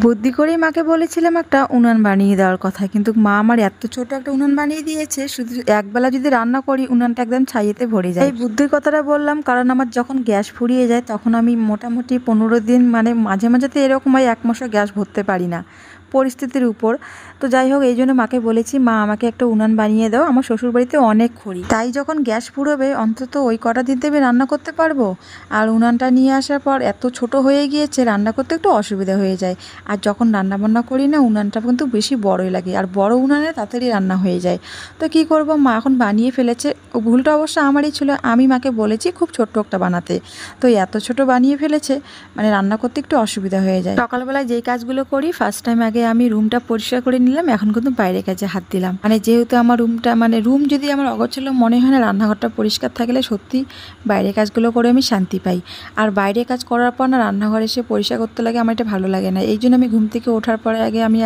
বুদ্ধি করেই মাকে বলেছিলাম একটা উনান বানিয়ে দেওয়ার কথা, কিন্তু মা আমার এত ছোট একটা উনান বানিয়ে দিয়েছে, শুধু একবেলা যদি রান্না করি উনানটা একদম ছাইয়েতে ভরে যায়। এই বুদ্ধির কথাটা বললাম কারণ আমার যখন গ্যাস ফুরিয়ে যায় তখন আমি মোটামুটি 15 দিন, মানে মাঝে মাঝে তো এরকম হয় 1 মাসও গ্যাস ভরতে পারি না পরিস্থিতির উপর। তো যাই হোক, এই জন্য মাকে বলেছি মা আমাকে একটা উনান বানিয়ে দাও, আমার শ্বশুরবাড়িতে অনেক খড়ি, তাই যখন গ্যাস ফুরোবে অন্তত ওই কটা দিন আমি রান্না করতে পারবো। আর উনানটা নিয়ে আসার পর এত ছোট হয়ে গিয়েছে, রান্না করতে একটু অসুবিধা হয়ে যায়। আর যখন রান্নাবান্না করি না, উনানটা কিন্তু বেশি বড়ই লাগে, আর বড় উনানে তাড়াতাড়ি রান্না হয়ে যায়। তো কি করব, মা এখন বানিয়ে ফেলেছে। ভুলটা অবশ্য আমারই ছিল, আমি মাকে বলেছি খুব ছোট্ট একটা বানাতে, তো এত ছোট বানিয়ে ফেলেছে, মানে রান্না করতে একটু অসুবিধা হয়ে যায়। সকালবেলায় যেই কাজগুলো করি, ফার্স্ট টাইম আগে আমি রুমটা পরিষ্কার করে নিলাম, এখন কিন্তু বাইরে কাজে হাত দিলাম। মানে যেহেতু আমার রুমটা, মানে রুম যদি আমার অগোছালো মনে হয় না, রান্নাঘরটা পরিষ্কার থাকলে সত্যি বাইরে কাজগুলো করে আমি শান্তি পাই। আর বাইরে কাজ করার পর না রান্নাঘরে এসে পরিষ্কার করতে লাগে, আমার এটা ভালো লাগে না। এই জন্য আমি ঘুম থেকে ওঠার পরে আগে আমি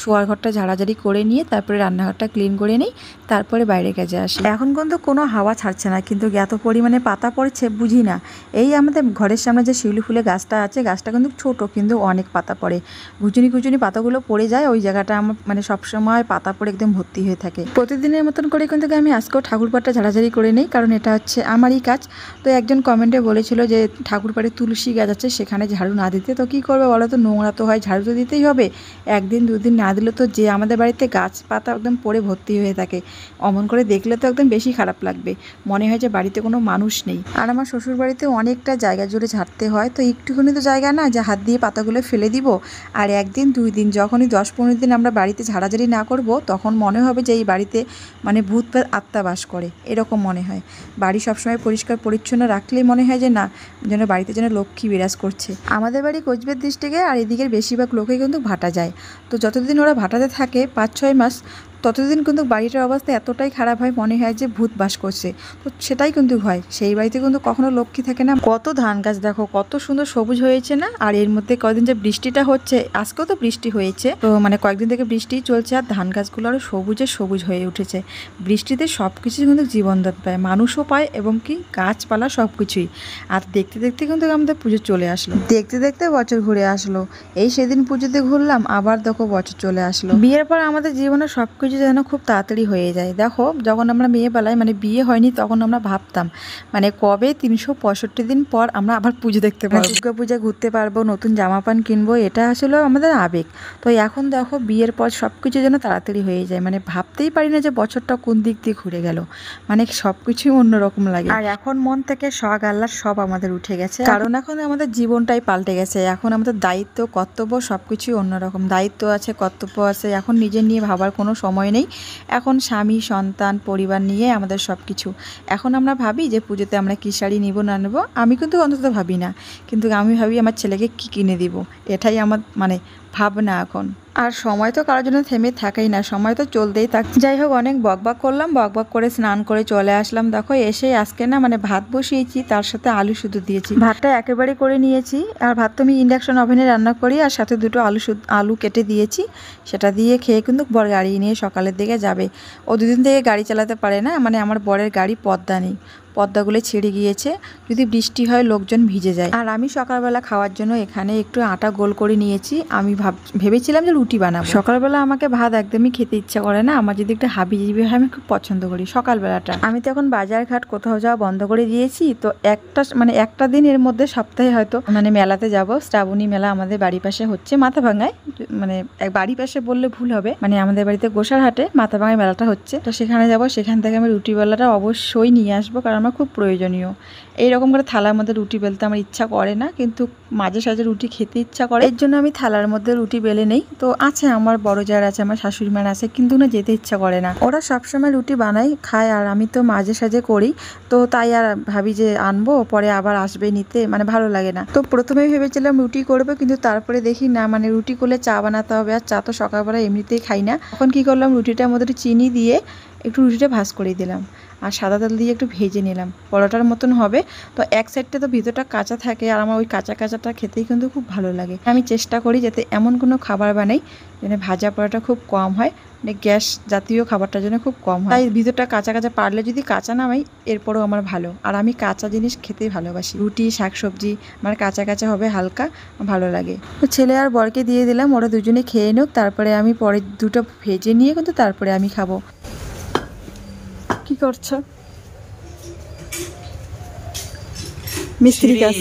শোয়ার ঘরটা ঝাড়াঝাড়ি করে নিয়ে তারপরে রান্নাঘরটা ক্লিন করে নিই, তারপরে বাইরে কাজে আসি। এখন কিন্তু কোনো হাওয়া ছাড়ছে না, কিন্তু এত পরিমাণে পাতা পড়ছে বুঝি না। এই আমাদের ঘরের সামনে যে শিউলি ফুলের গাছটা আছে, গাছটা কিন্তু ছোট, কিন্তু অনেক পাতা পড়ে, ঘুচুনি ঘুচুনি পাতাগুলো পড়ে যায়। ওই জায়গাটা আমার মানে সবসময় পাতা পড়ে একদম ভর্তি হয়ে থাকে। প্রতিদিনের মতন করে কিন্তু আমি আজকেও ঠাকুরপাড়টা ঝাড়াঝাড়ি করে নিই, কারণ এটা হচ্ছে আমারই কাজ। তো একজন কমেন্টে বলেছিল যে ঠাকুরপাড়ে তুলসী গাছ আছে, সেখানে ঝাড়ু না দিতে। তো কী করবে বলো তো, নোংরা তো হয়, ঝাড়ু তো দিতেই হবে। একদিন দুদিন না দিলে তো, যে আমাদের বাড়িতে গাছ পাতা একদম পড়ে ভর্তি হয়ে থাকে, অমন করে দেখলে তো একদম বেশি খারাপ লাগবে, মনে হয় যে বাড়িতে কোনো মানুষ নেই। আর আমার শ্বশুর বাড়িতে অনেকটা জায়গা জুড়ে ঝাড়তে হয়, তো একটুখানি তো জায়গা না যে হাত দিয়ে পাতাগুলো ফেলে দিব। আর একদিন দুই দিন, যখনই 10-15 দিন আমরা বাড়িতে ঝাড়াঝাড়ি না করব, তখন মনে হবে যে এই বাড়িতে মানে ভূত আত্মা বাস করে, এরকম মনে হয়। বাড়ি সবসময় পরিষ্কার পরিচ্ছন্ন রাখলেই মনে হয় যে না, যেন বাড়িতে যেন লক্ষ্মী বিরাজ করছে। আমাদের বাড়ি কোচবিহার ডিস্ট্রিক্টে, আর এদিকের বেশিরভাগ লোকেই কিন্তু ভাটা যায়। তো যতদিন ওরা ভাটাতে থাকে 5-6 মাস, ততদিন কিন্তু বাড়িটার অবস্থা এতটাই খারাপ হয়, মনে হয় যে ভূত বাস করছে। তো সেটাই কিন্তু হয়, সেই বাড়িতে কিন্তু কখনো লক্ষ্মী থাকে না। কত ধান গাছ দেখো, কত সুন্দর সবুজ হয়েছে না। আর এর মধ্যে কয়েকদিন যে বৃষ্টিটা হচ্ছে, আজকেও তো বৃষ্টি হয়েছে, তো মানে কয়েকদিন থেকে বৃষ্টি চলছে, আর ধান গাছগুলো আরও সবুজে সবুজ হয়ে উঠেছে। বৃষ্টিতে সব কিছু কিন্তু জীবনদান পায়, মানুষও পায়, এবং কি গাছপালা সব কিছুই। আর দেখতে দেখতে কিন্তু আমাদের পুজো চলে আসলো, দেখতে দেখতে বছর ঘুরে আসলো। এই সেদিন পুজোতে ঘুরলাম, আবার দেখো বছর চলে আসলো। বিয়ের পর আমাদের জীবনে সব কিছু যেন খুব তাড়াতাড়ি হয়ে যায়। দেখো, যখন আমরা মেয়েবেলায়, মানে বিয়ে হয়নি তখন আমরা ভাবতাম মানে কবে 365 দিন পর আমরা আবার পুজো দেখতে পারবো, দুর্গা পূজা ঘুরতে পারবো, নতুন জামা প্যান্ট কিনবো, এটা আসলে আমাদের আবেগ। তো এখন দেখো বিয়ের পর সব কিছু যেন তাড়াতাড়ি হয়ে যায়, মানে ভাবতেই পারি না যে বছরটা কোন দিক দিয়ে ঘুরে গেল, মানে সব কিছুই অন্যরকম লাগে। আর এখন মন থেকে শখ আহ্লাদ সব আমাদের উঠে গেছে, কারণ এখন আমাদের জীবনটাই পাল্টে গেছে। এখন আমাদের দায়িত্ব কর্তব্য সব কিছুই অন্যরকম, দায়িত্ব আছে, কর্তব্য আছে, এখন নিজের নিয়ে ভাবার কোনো সময় নেই। এখন স্বামী সন্তান পরিবার নিয়ে আমাদের সব কিছু। এখন আমরা ভাবি যে পুজোতে আমরা কী শাড়ি নিব না নেব, আমি কিন্তু অন্তত ভাবি না, কিন্তু আমি ভাবি আমার ছেলেকে কী কিনে দিব, এটাই আমার মানে ভাবনা এখন। আর সময় তো কারোর জন্য থেমে থাকেই না, সময় তো চলতেই থাকে। যাই হোক, অনেক বকবক করলাম, বকবক করে স্নান করে চলে আসলাম। দেখো এসে আজকে না মানে ভাত বসিয়েছি, তার সাথে আলু শুধু দিয়েছি, ভাতটা একেবারে করে নিয়েছি। আর ভাত তো আমি ইন্ডাকশন ওভেনে রান্না করি, আর সাথে দুটো আলু কেটে দিয়েছি, সেটা দিয়ে খেয়ে কিন্তু বর গাড়ি নিয়ে সকালের দিকে যাবে। ও দুদিন থেকে গাড়ি চালাতে পারে না, মানে আমার বরের গাড়ি পদ্মা নেই, পদ্মাগুলো ছেড়ে গিয়েছে, যদি বৃষ্টি হয় লোকজন ভিজে যায়। আর আমি সকালবেলা খাওয়ার জন্য এখানে একটু আটা গোল করে নিয়েছি। আমি ভেবেছিলাম যে রুটি বানাবো। সকালবেলা আমাকে ভাত একদমই খেতে ইচ্ছা করে না, আমার যদি একটু হাবিজাবি হয় আমি খুব পছন্দ করি সকালবেলাটা। আমি তো এখন বাজার ঘাট কোথাও যাওয়া বন্ধ করে দিয়েছি, তো একটা দিন এর মধ্যে সপ্তাহে হয়তো মানে মেলাতে যাব। শ্রাবণী মেলা আমাদের বাড়ির পাশে হচ্ছে, মাথাভাঙায়, মানে বাড়ির পাশে বললে ভুল হবে, মানে আমাদের বাড়িতে গোসারহাটে মাথাভাঙায় মেলাটা হচ্ছে, তো সেখানে যাব। সেখান থেকে আমি রুটিবেলাটা অবশ্যই নিয়ে আসবো, কারণ আমার খুব প্রয়োজনীয়। এইরকম করে থালার মধ্যে রুটি বেলতে আমার ইচ্ছা করে না, কিন্তু মাঝে সাঝে রুটি খেতে ইচ্ছা করে, এর জন্য আমি থালার মধ্যে রুটি বেলে নেই। তো আছে আমার বড় জার আছে, আমার শাশুড়ি মার আছে, কিন্তু না যেতে ইচ্ছা করে না, ওরা সবসময় রুটি বানাই খায়, আর আমি তো মাঝে সাঝে করি, তো তাই আর ভাবি যে আনবো, পরে আবার আসবে নিতে, মানে ভালো লাগে না। তো প্রথমেই ভেবেছিলাম রুটি করবো, কিন্তু তারপরে দেখি না, মানে রুটি করলে চা বানাতে হবে, আর চা তো সকালবেলা এমনিতেই খাই না। এখন কি করলাম, রুটিটার মধ্যে চিনি দিয়ে একটু রুটিটা ভাজ করে দিলাম, আর সাদা তেল দিয়ে একটু ভেজে নিলাম, পরোটার মতন হবে। তো এক সাইডটা তো ভিতরটা কাঁচা থাকে, আর আমার ওই কাঁচা কাঁচাটা খেতেই কিন্তু খুব ভালো লাগে। আমি চেষ্টা করি যাতে এমন কোনো খাবার বানাই যেন ভাজা পরোটা খুব কম হয়, মানে গ্যাস জাতীয় খাবারটার জন্য খুব কম হয়। তাই ভিতরটা কাঁচা কাঁচা, পারলে যদি কাঁচা নামাই এরপরও আমার ভালো। আর আমি কাঁচা জিনিস খেতেই ভালোবাসি, রুটি শাকসবজি আমার কাঁচা কাঁচা হবে, হালকা ভালো লাগে। তো ছেলে আর বরকে দিয়ে দিলাম, ওরা দুজনে খেয়ে নিক, তারপরে আমি পরে দুটো ভেজে নিয়ে কিন্তু তারপরে আমি খাবো। কি করছো? মিস্ত্রি কাজ,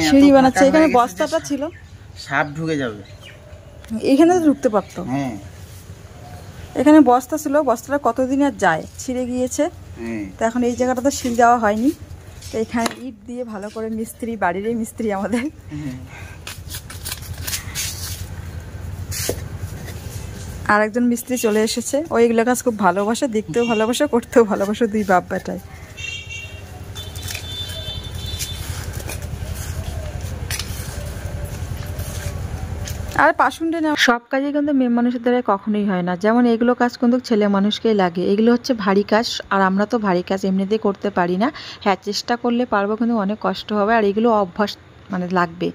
সিঁড়ি বানাচ্ছে। এখানে বস্তাটা ছিল, সাপ ঢুকে যাবে, এখানে তো ঢুকতে পারতো। হ্যাঁ এখানে বস্তা ছিল, বস্তাটা কতদিন আর যায়, ছিঁড়ে গিয়েছে। তো এখন এই জায়গাটা তো সিল দেওয়া হয়নি, তো এখানে ইট দিয়ে ভালো করে মিস্ত্রি, বাড়িরই মিস্ত্রি আমাদের। আর একজন মিস্ত্রি চলে এসেছে, ও এগুলো কাজ খুব ভালোবাসে, দেখতেও ভালোবাসে, করতেও ভালোবাসে, দুই বাপ বেটায়। আর পাশুন্ডে না, সব কাজে কিন্তু মেয়ে মানুষের দ্বারা কখনোই হয় না। যেমন এগুলো কাজ কিন্তু ছেলে মানুষকেই লাগে, এগুলো হচ্ছে ভারী কাজ, আর আমরা তো ভারী কাজ এমনিতেই করতে পারি না। হ্যাঁ, চেষ্টা করলে পারবো, কিন্তু অনেক কষ্ট হবে, আর এগুলো অভ্যাস মানে লাগবে।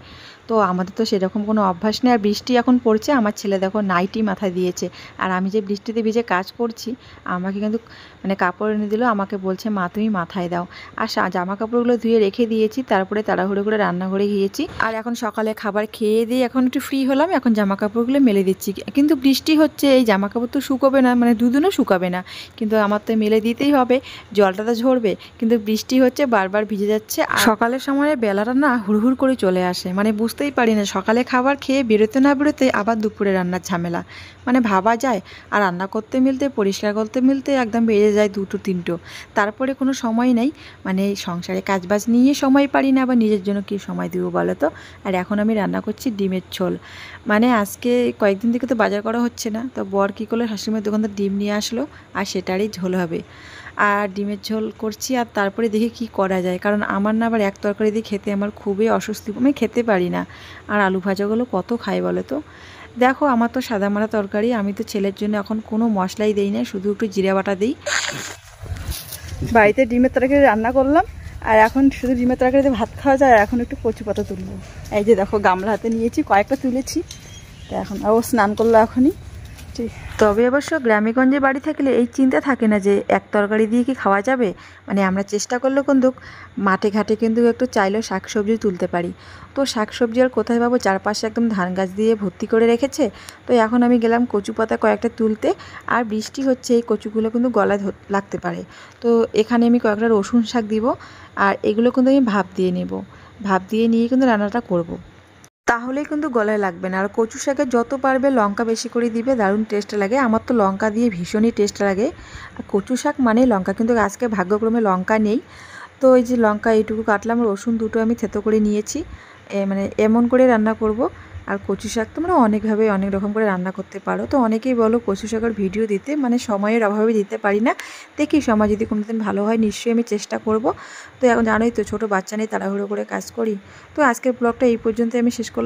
তো আমাদের তো সেরকম কোনো অভ্যাস নেই। আর বৃষ্টি এখন পড়ছে, আমার ছেলে দেখো নাইটি মাথায় দিয়েছে, আর আমি যে বৃষ্টিতে ভিজে কাজ করছি, আমাকে কিন্তু মানে কাপড় এনে দিল, আমাকে বলছে মা তুমি মাথায় দাও। আর জামা কাপড়গুলো ধুয়ে রেখে দিয়েছি, তারপরে তাড়াহুড়ো করে রান্নাঘরে গিয়েছি। আর এখন সকালে খাবার খেয়ে দিয়ে এখন একটু ফ্রি হলাম, এখন জামা কাপড়গুলো মেলে দিচ্ছি। কিন্তু বৃষ্টি হচ্ছে, এই জামা কাপড় তো শুকোবে না, মানে দুদিনও শুকাবে না, কিন্তু আমার তো মেলে দিতেই হবে, জলটা তো ঝরবে। কিন্তু বৃষ্টি হচ্ছে, বারবার ভিজে যাচ্ছে। আর সকালের সময় বেলাটা না হুড়হুড় করে চলে আসে, মানে বুঝতেই পারি না, সকালে খাবার খেয়ে বেরোতে না বেরোতে আবার দুপুরে রান্নার ঝামেলা, মানে ভাবা যায়। আর রান্না করতে মিলতে, পরিষ্কার করতে মিলতে একদম বেজে যায় 2টো 3টো। তারপরে কোনো সময় নেই, মানে সংসারে কাজবাজ নিয়ে সময় পারি না, আবার নিজের জন্য কী সময় দেবো বলো তো। আর এখন আমি রান্না করছি ডিমের ঝোল, মানে আজকে কয়েকদিন থেকে তো বাজার করা হচ্ছে না, তো বর কী করলো, শাশুড়িমার দোকান থেকে ডিম নিয়ে আসলো, আর সেটারই ঝোল হবে। আর ডিমের ঝোল করছি, আর তারপরে দেখি কি করা যায়, কারণ আমার না আবার এক তরকারি দিয়ে খেতে আমার খুবই অস্বস্তি, আমি খেতে পারি না। আর আলু ভাজাগুলো কত খাই বলো তো। দেখো আমার তো সাদা মারা তরকারি, আমি তো ছেলের জন্য এখন কোনো মশলাই দেই না, শুধু একটু জিরা বাটা দিই। বাড়িতে ডিমের তরকারি রান্না করলাম, আর এখন শুধু ডিমের তরকারিতে ভাত খাওয়া যায়। আর এখন একটু কচু পাতা তুলবো, এই যে দেখো গামলা হাতে নিয়েছি, কয়েকটা তুলেছি। তো এখন ও স্নান করলো এখনই। তবে অবশ্য গ্রামেগঞ্জে বাড়ি থাকলে এই চিন্তা থাকে না যে এক তরকারি দিয়ে কি খাওয়া যাবে, মানে আমরা চেষ্টা করলেও কিন্তু মাঠে ঘাটে কিন্তু একটু চাইলেও শাকসবজি তুলতে পারি। তো শাকসবজি আর কোথায় পাবো, চারপাশে একদম ধান গাছ দিয়ে ভর্তি করে রেখেছে। তো এখন আমি গেলাম কচু পাতা কয়েকটা তুলতে, আর বৃষ্টি হচ্ছে, এই কচুগুলো কিন্তু গলায় লাগতে পারে। তো এখানে আমি কয়েকটা রসুন শাক দিব, আর এগুলো কিন্তু আমি ভাপ দিয়ে নেব, ভাপ দিয়ে নিয়ে কিন্তু রান্নাটা করব। তাহলেই কিন্তু গলায় লাগবে না। আর কচু শাকে যত পারবে লঙ্কা বেশি করে দিবে, দারুণ টেস্ট লাগে। আমার তো লঙ্কা দিয়ে ভীষণই টেস্ট লাগে। আর কচু শাক মানে লঙ্কা, কিন্তু আজকে ভাগ্যক্রমে লঙ্কা নেই। তো এই যে লঙ্কা এইটুকু কাটলাম, রসুন দুটো আমি থেতো করে নিয়েছি, মানে এমন করে রান্না করব। আর কচু শাক তোমরা অনেকভাবে অনেক রকম করে রান্না করতে পারো। তো অনেকেই বলো কচু শাকের ভিডিও দিতে, মানে সময়ের অভাবে দিতে পারি না। দেখি সময় যদি কোনোদিন ভালো হয় নিশ্চয়ই আমি চেষ্টা করব। তো এখন জানোই তো ছোটো বাচ্চা নেই, তাড়াহুড়ো করে কাজ করি। তো আজকের ব্লগটা এই পর্যন্তই আমি শেষ করলাম।